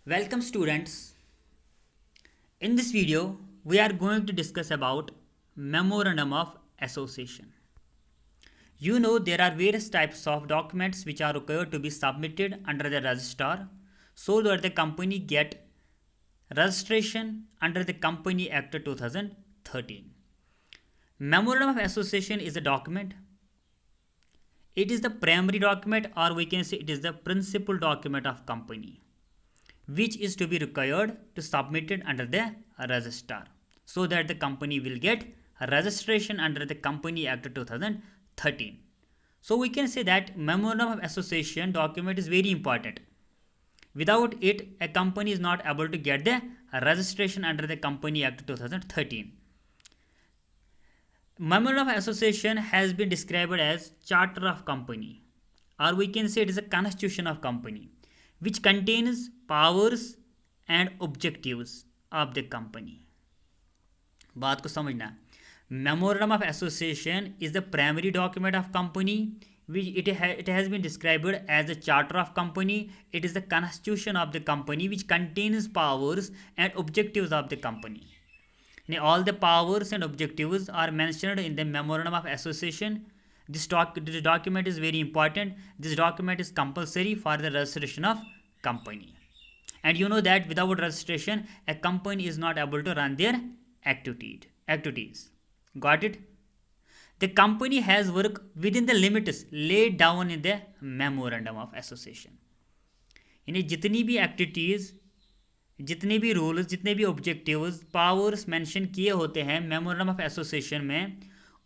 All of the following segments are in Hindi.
Welcome students. In this video, we are going to discuss about Memorandum of Association. You know there are various types of documents which are required to be submitted under the registrar so that the company get registration under the Company Act 2013. Memorandum of Association is a document. It is the primary document, or we can say it is the principal document of company, which is to be required to submitted under the registrar so that the company will get a registration under the Company Act 2013. So we can say that memorandum of association document is very important. Without it, a company is not able to get the registration under the Company Act 2013. Memorandum of association has been described as charter of company, or we can say it is a constitution of company, which contains powers and objectives of the company. बात को समझना. Memorandum of association is the primary document of company, which it has been described as the charter of company. It is the constitution of the company which contains powers and objectives of the company. All the powers and objectives are mentioned in the memorandum of association. This document is very important. This document is compulsory for the registration of company. And you know that without registration, a company is not able to run their activities. Got it? The company has worked within the limits laid down in the memorandum of association. इन्हें जितनी भी एक्टिविटीज़, जितने भी रूल्स, जितने भी ऑब्जेक्टिव्स, पावर्स मेंशन किए होते हैं मेमोरेंडम ऑफ एसोसिएशन में,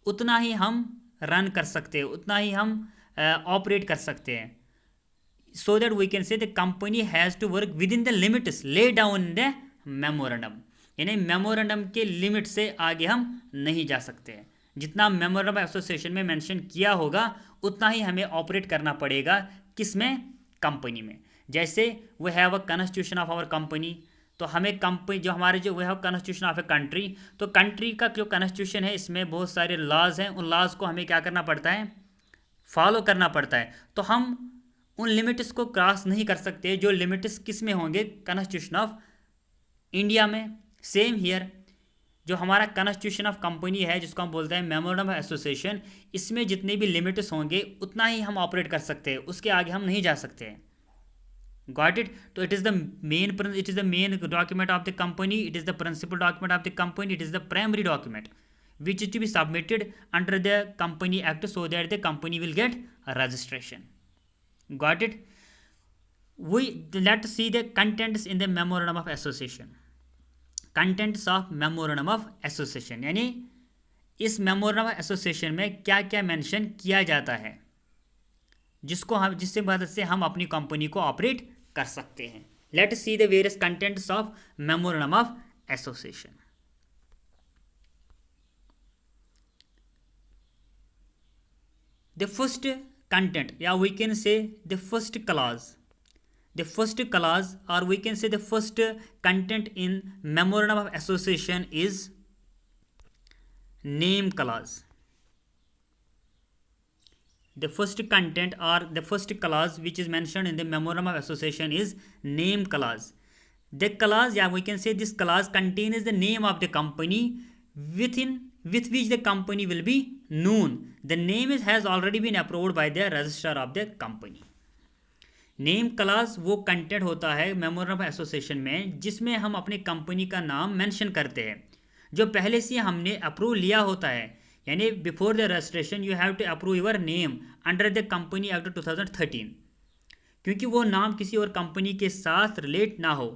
उतना ही हम रन कर सकते हैं, उतना ही हम ऑपरेट कर सकते हैं. So that we can say the company has to work within the limits lay down in the memorandum. यानी मेमोरेंडम के लिमिट से आगे हम नहीं जा सकते हैं. जितना मेमोरेंडम ऑफ एसोसिएशन में मेंशन किया होगा उतना ही हमें ऑपरेट करना पड़ेगा. किस में? कंपनी में. जैसे we have a constitution of our company, तो हमें कंपनी जो हमारे जो we have constitution of a country, तो कंट्री का जो कॉन्स्टिट्यूशन है इसमें बहुत सारे लॉज हैं. उन लॉज को हमें क्या करना पड़ता है? फॉलो करना पड़ता है. तो हम उन लिमिट्स को क्रॉस नहीं कर सकते जो लिमिट्स किस में होंगे? कॉन्स्टिट्यूशन ऑफ इंडिया में. सेम हियर, जो हमारा कॉन्स्टिट्यूशन ऑफ कंपनी है जिसको हम बोलते हैं मेमोरेंडम ऑफ एसोसिएशन, इसमें जितने भी लिमिट्स होंगे उतना ही हम ऑपरेट कर सकते हैं, उसके आगे हम नहीं जा सकते हैं. Got it? So it is the main document of the company. It is the principal document of the company. It is the primary document which is to be submitted under the Company Act so that the company will get a registration. Got it? Let's see the contents in the memorandum of association. Contents of memorandum of association, यानी इस memorandum of association में क्या क्या मेंशन किया जाता है जिससे मदद से हम अपनी कंपनी को ऑपरेट कर सकते हैं. Let see the various contents of memorandum of association. The first content, या we can say the first clause और we can say the first content in memorandum of association is name clause. The first content or the first clause which is mentioned in the memorandum of association is name clause. The clause, yeah, we can say this clause contains the name of the company with which the company will be known. The name has already been approved by the registrar of the company. Name class वो कंटेंट होता है मेमोरेंडम ऑफ एसोसिएशन में जिसमें हम अपनी कंपनी का नाम मेंशन करते हैं, जो पहले से हमने अप्रूव लिया होता है. यानी before the registration you have to approve your name under the company act 2013, क्योंकि वो नाम किसी और कंपनी के साथ रिलेट ना हो,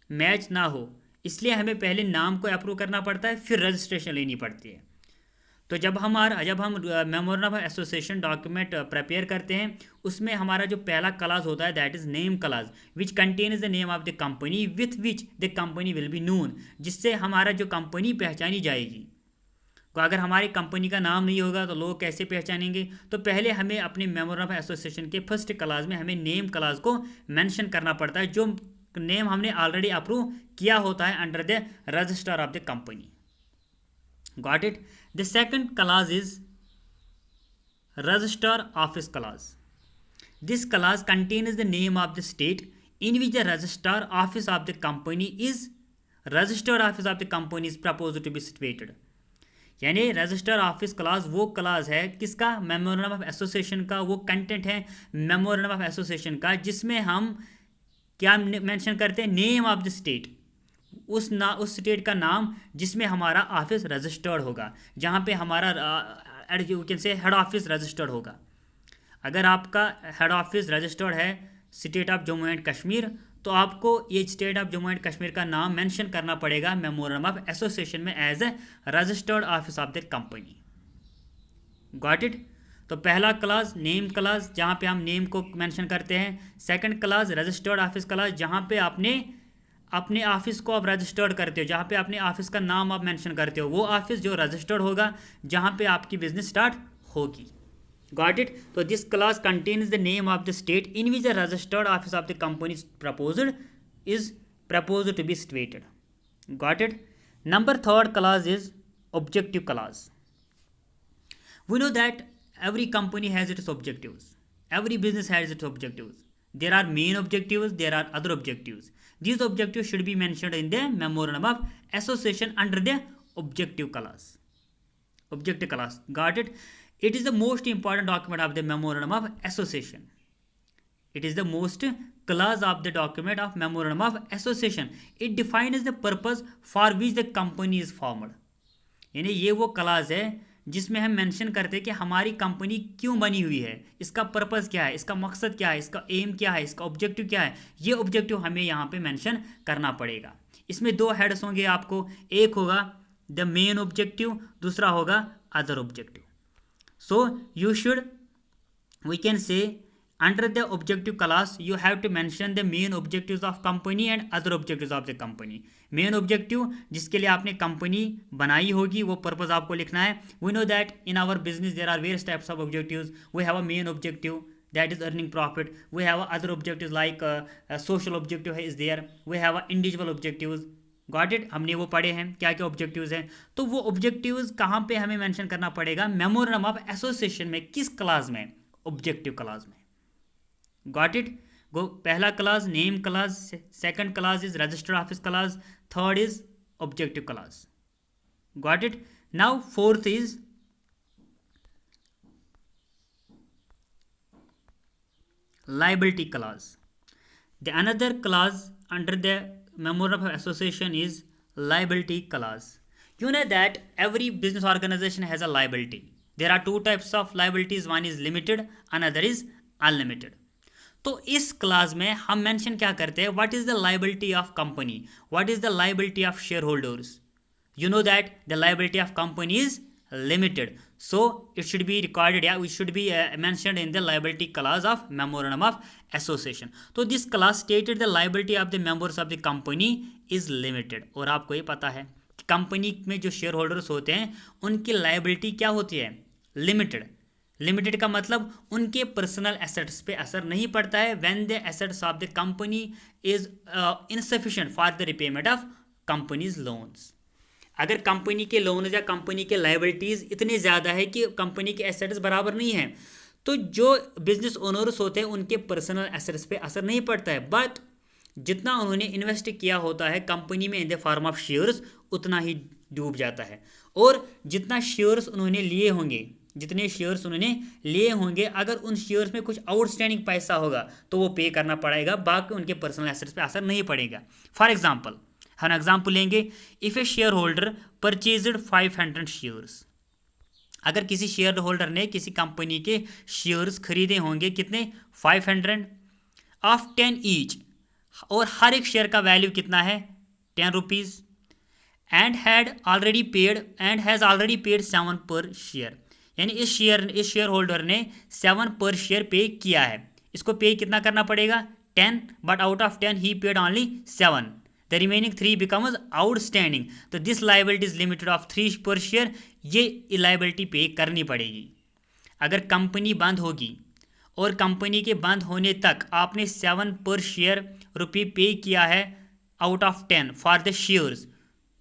मैच ना हो, इसलिए हमें पहले नाम को अप्रूव करना पड़ता है, फिर रजिस्ट्रेशन लेनी पड़ती है. तो जब हम memorandum of association document prepare करते हैं उसमें हमारा जो पहला क्लास होता है that is name class which contains the name of the company with which the company will be known, जिससे हमारा जो कंपनी पहचानी जाएगी. तो अगर हमारी कंपनी का नाम नहीं होगा तो लोग कैसे पहचानेंगे? तो पहले हमें अपने मेमोरेंडम ऑफ एसोसिएशन के फर्स्ट क्लास में हमें नेम क्लास को मेंशन करना पड़ता है, जो नेम हमने ऑलरेडी अप्रूव किया होता है under the register of the company. Got it? The second class is register office class. This clause contains the name of the state in which the registered office of the company is proposed to be situated। यानी रजिस्टर ऑफिस क्लास वो क्लास है किसका, मेमोरेंडम ऑफ एसोसिएशन का, वो कंटेंट है मेमोरेंडम ऑफ एसोसिएशन का, जिसमें हम क्या मेंशन करते हैं, नेम ऑफ द स्टेट, उस स्टेट का नाम जिसमें हमारा ऑफिस रजिस्टर्ड होगा, जहाँ पे हमारा you can say head office registered होगा। अगर आपका हेड ऑफिस रजिस्टर्ड है state of Jammu and Kashmir, तो आपको ये state of Jammu and Kashmir का नाम मेंशन करना पड़ेगा मेमोरेंडम ऑफ एसोसिएशन में as a registered office of the company. Got it. तो पहला क्लास नेम क्लास, जहाँ पे हम नेम को मेंशन करते हैं। Second class registered office class, जहाँ पे आपने अपने ऑफिस को आप रजिस्टर्ड करते हो, जहाँ पे अपने ऑफिस का नाम आप मेंशन करते हो, वो ऑफिस जो रजिस्टर्ड होगा जहाँ पे आपकी बिजनेस स्टार्ट होगी। Got it? So this class contains the name of the state in which the registered office of the company is proposed to be situated. Got it? Number third class is objective class. We know that every company has its objectives. Every business has its objectives. There are main objectives, there are other objectives. These objectives should be mentioned in the memorandum of association under the objective class. Objective class. Got it? It is the most important document of the memorandum of association. It is the most clause of the document of memorandum of association. It defines the purpose for which the company is formed. यानी ये वो क्लास है जिसमें हम मेंशन करते हैं कि हमारी कंपनी क्यों बनी हुई है, इसका पर्पस क्या है, इसका मकसद क्या है, इसका एम क्या है, इसका ऑब्जेक्टिव क्या है। ये ऑब्जेक्टिव हमें यहाँ पे मेंशन करना पड़ेगा। इसमें दो हेड्स होंगे आपको, एक होगा द मेन ऑब्जेक्टिव, दूसरा होगा other objective. So you should, we can say, under the objective class you have to mention the main objectives of company and other objectives of the company. Main objective जिसके लिए आपने कंपनी बनाई होगी, वो पर्पस आपको लिखना है। We know that in our business there are various types of objectives. We have a main objective that is earning profit. We have other objectives like social objective is there. We have individual objectives. Got it. हमने वो पढ़े हैं क्या क्या ऑब्जेक्टिव्स हैं। तो वो ऑब्जेक्टिव्स कहाँ पे हमें मेंशन करना पड़ेगा, मेमोरेंडम ऑफ एसोसिएशन में। किस क्लास में, ऑब्जेक्टिव क्लास में। Got it. गो, पहला class name class, second class is registered office class, third is objective class. Got it. Now fourth is liability clause. The another clause under the memorandum of association is liability clause. You know that every business organization has a liability. There are two types of liabilities, one is limited, another is unlimited. तो इस क्लास में हम मेंशन क्या करते हैं, what is the liability of company, what is the liability of share holders. You know that the liability of company is limited, so it should be recorded, yeah, it should be mentioned in the liability clause of memorandum of association. So this clause stated the liability of the members of the company is limited. और आपको ये पता है कि कंपनी में जो शेयर होल्डर्स होते हैं उनकी लाइबिलिटी क्या होती है, लिमिटेड। लिमिटेड का मतलब उनके पर्सनल एसेट्स पे असर नहीं पड़ता है when the assets of the company is insufficient for the repayment of companies loans. अगर कंपनी के लोन्स या कंपनी के लाइबिलिटीज़ इतने ज़्यादा है कि कंपनी के एसेट्स बराबर नहीं हैं, तो जो बिजनेस ओनर्स होते हैं उनके पर्सनल एसेट्स पे असर नहीं पड़ता है, बट जितना उन्होंने इन्वेस्ट किया होता है कंपनी में इन द फॉर्म ऑफ शेयर्स उतना ही डूब जाता है। और जितना शेयर्स उन्होंने लिए होंगे, जितने शेयर्स उन्होंने लिए होंगे, अगर उन शेयर्स में कुछ आउटस्टैंडिंग पैसा होगा तो वो पे करना पड़ेगा, बाकी उनके पर्सनल एसेट्स पे असर नहीं पड़ेगा। फॉर एग्जाम्पल, हम एग्जाम्पल लेंगे, if A share holder purchased 500 shares. अगर किसी शेयर होल्डर ने किसी कंपनी के शेयर्स खरीदे होंगे, कितने, 500 ऑफ 10 ईच, और हर एक शेयर का वैल्यू कितना है, 10 rupees, and has already paid 7 पर शेयर। यानी इस शेयर होल्डर ने 7 पर शेयर पे किया है। इसको पे कितना करना पड़ेगा, 10, but out of 10 he paid only 7, the remaining 3 becomes outstanding, तो this liability is limited of 3 per share, ये liability पे करनी पड़ेगी। अगर कंपनी बंद होगी और कंपनी के बंद होने तक आपने 7 पर शेयर रुपये पे किया है out of 10 for the shares,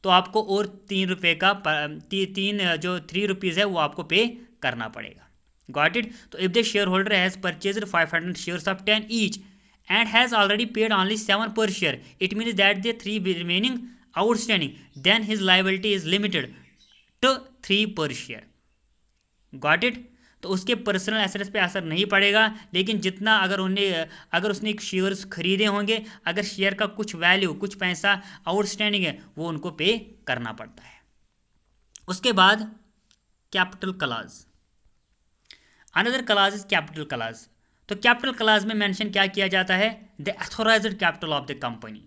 तो आपको और 3 रुपये का जो 3 रुपीज़ है वो आपको पे करना पड़ेगा। Got it. तो if the shareholder has purchased 500 shares of 10 each and has already paid only 7 per share, it means that the 3 remaining outstanding, then his liability is limited to 3 per share. Got it? तो उसके पर्सनल एसेट्स पे असर नहीं पड़ेगा, लेकिन जितना अगर उसने एक शेयर्स खरीदे होंगे, अगर शेयर का कुछ वैल्यू, कुछ पैसा आउटस्टैंडिंग है, वो उनको पे करना पड़ता है. उसके बाद capital clause. Another clause is capital clause. तो कैपिटल क्लॉज में मेंशन क्या किया जाता है? The authorised capital of the company.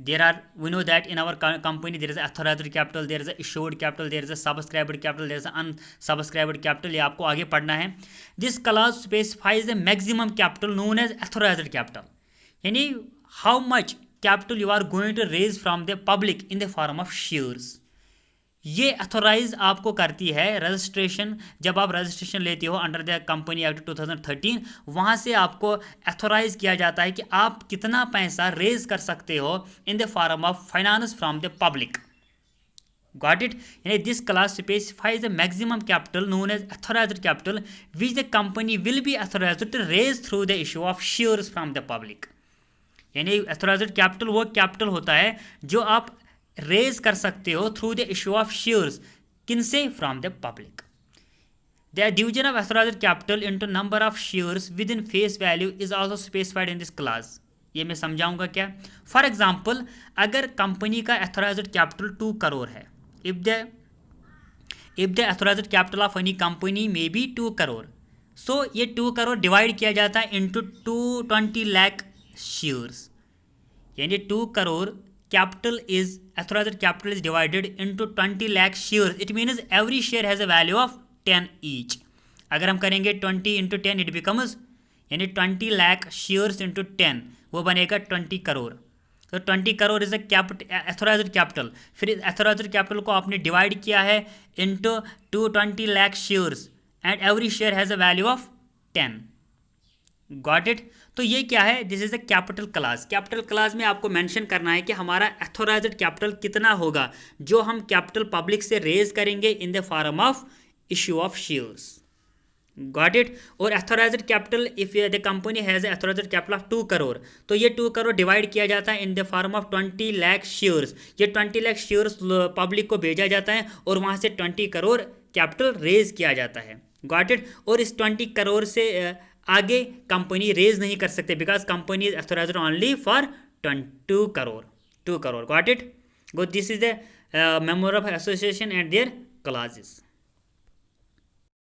we know that in our company there is authorized capital, there is a issued capital, there is a subscribed capital, there is a unsubscribed capital. ये आपको आगे पढ़ना है. This clause specifies the maximum capital known as authorized capital. यानी how much capital you are going to raise from the public in the form of shares. ये अथोराइज आपको करती है रजिस्ट्रेशन. जब आप रजिस्ट्रेशन लेते हो अंडर द कंपनी एक्ट 2013, वहाँ से आपको अथोराइज किया जाता है कि आप कितना पैसा रेज कर सकते हो in the form of finance from the public. Got it? यानी this class specifies the maximum capital known as authorised capital which the company will be authorised to raise through the issue of shares from the public. यानी अथोराइज्ड कैपिटल वो कैपिटल होता है जो आप रेज कर सकते हो through the issue of shares. किनसे? From the public. The division of authorised capital into number of shares within face value is also specified in this class. ये मैं समझाऊंगा क्या. फॉर एग्जांपल, अगर कंपनी का अथोराइज्ड कैपिटल 2 करोड़ है, if the authorised capital of any company may be 2 crore, so ये 2 करोड़ डिवाइड किया जाता है इंटू 220 लाख शेयर्स. यानी 2 crore capital is authorized capital is divided into 20 lakh shares. It means every share has a value of 10 each. अगर हम करेंगे 20 into 10 it becomes, यानी 20 lakh shares into 10 वो बनेगा 20 करोड़. तो 20 करोड़ इज अथोराइज्ड कैपिटल. फिर अथोराइज्ड कैपिटल को आपने डिवाइड किया है into 220 lakh shares and every share has a value of 10. Got it? तो ये क्या है? This is a capital class. Capital class में आपको मेंशन करना है कि हमारा अथोराइज्ड कैपिटल कितना होगा जो हम कैपिटल पब्लिक से रेज करेंगे in the form of issue of shares. Got it? और authorised capital, if the company has authorised capital of 2 crore, तो ये 2 करोड़ डिवाइड किया जाता है in the form of 20 lakh shares. ये 20 लाख शेयर्स पब्लिक को भेजा जाता है और वहाँ से 20 करोड़ कैपिटल रेज किया जाता है. Got it? और इस 20 करोड़ से आगे कंपनी रेज नहीं कर सकते because company is authorized only for 2 crore. Got it? This is the memo of association and their clauses.